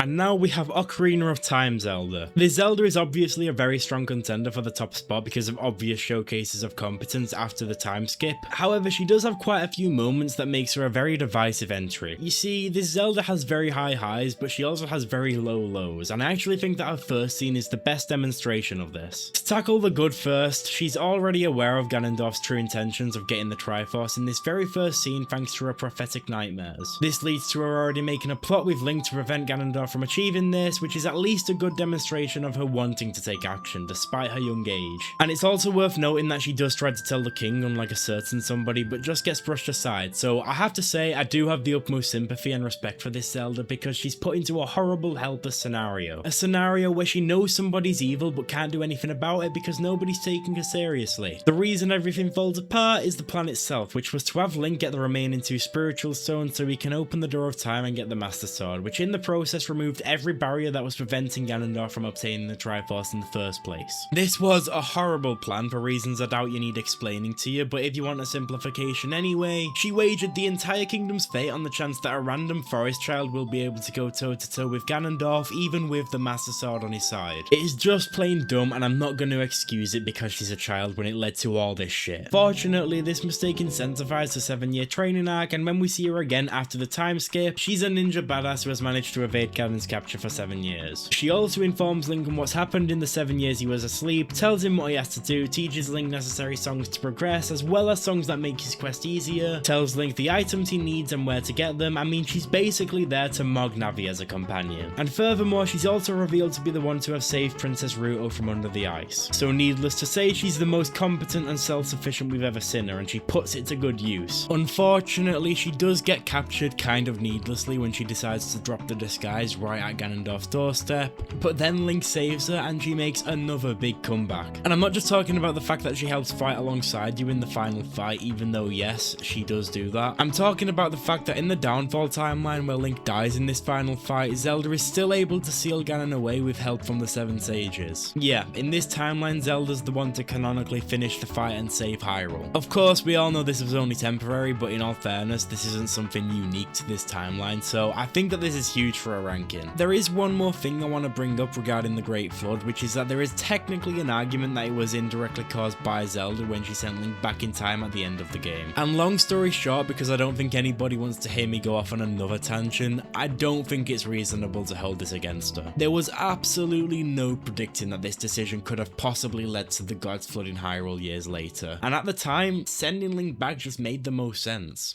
And now we have Ocarina of Time Zelda. This Zelda is obviously a very strong contender for the top spot because of obvious showcases of competence after the time skip. However, she does have quite a few moments that makes her a very divisive entry. You see, this Zelda has very high highs, but she also has very low lows, and I actually think that her first scene is the best demonstration of this. To tackle the good first, she's already aware of Ganondorf's true intentions of getting the Triforce in this very first scene thanks to her prophetic nightmares. This leads to her already making a plot with Link to prevent Ganondorf from achieving this, which is at least a good demonstration of her wanting to take action despite her young age. And it's also worth noting that she does try to tell the king, unlike a certain somebody, but just gets brushed aside. So I have to say I do have the utmost sympathy and respect for this Zelda because she's put into a horrible helpless scenario. A scenario where she knows somebody's evil but can't do anything about it because nobody's taking her seriously. The reason everything falls apart is the plan itself, which was to have Link get the remaining 2 spiritual stones so he can open the door of time and get the Master Sword, which in the process removed every barrier that was preventing Ganondorf from obtaining the Triforce in the first place. This was a horrible plan for reasons I doubt you need explaining to you, but if you want a simplification anyway, she wagered the entire kingdom's fate on the chance that a random forest child will be able to go toe to toe with Ganondorf even with the Master Sword on his side. It is just plain dumb, and I'm not going to excuse it because she's a child when it led to all this shit. Fortunately, this mistake incentivized the 7-year training arc, and when we see her again after the time skip, she's a ninja badass who has managed to evade Ganon's capture for 7 years. She also informs Link on what's happened in the 7 years he was asleep, tells him what he has to do, teaches Link necessary songs to progress, as well as songs that make his quest easier, tells Link the items he needs and where to get them. I mean, she's basically there to mog Navi as a companion. And furthermore, she's also revealed to be the one to have saved Princess Ruto from under the ice. So needless to say, she's the most competent and self-sufficient we've ever seen her, and she puts it to good use. Unfortunately, she does get captured kind of needlessly when she decides to drop the disguise right at Ganondorf's doorstep, but then Link saves her and she makes another big comeback. And I'm not just talking about the fact that she helps fight alongside you in the final fight, even though yes, she does do that. I'm talking about the fact that in the Downfall timeline where Link dies in this final fight, Zelda is still able to seal Ganon away with help from the 7 sages. Yeah, in this timeline, Zelda's the one to canonically finish the fight and save Hyrule. Of course, we all know this was only temporary, but in all fairness, this isn't something unique to this timeline, so I think that this is huge for a ranking. There is one more thing I want to bring up regarding the Great Flood, which is that there is technically an argument that it was indirectly caused by Zelda when she sent Link back in time at the end of the game. And long story short, because I don't think anybody wants to hear me go off on another tangent, I don't think it's reasonable to hold this against her. There was absolutely no predicting that this decision could have possibly led to the gods flooding Hyrule years later, and at the time, sending Link back just made the most sense.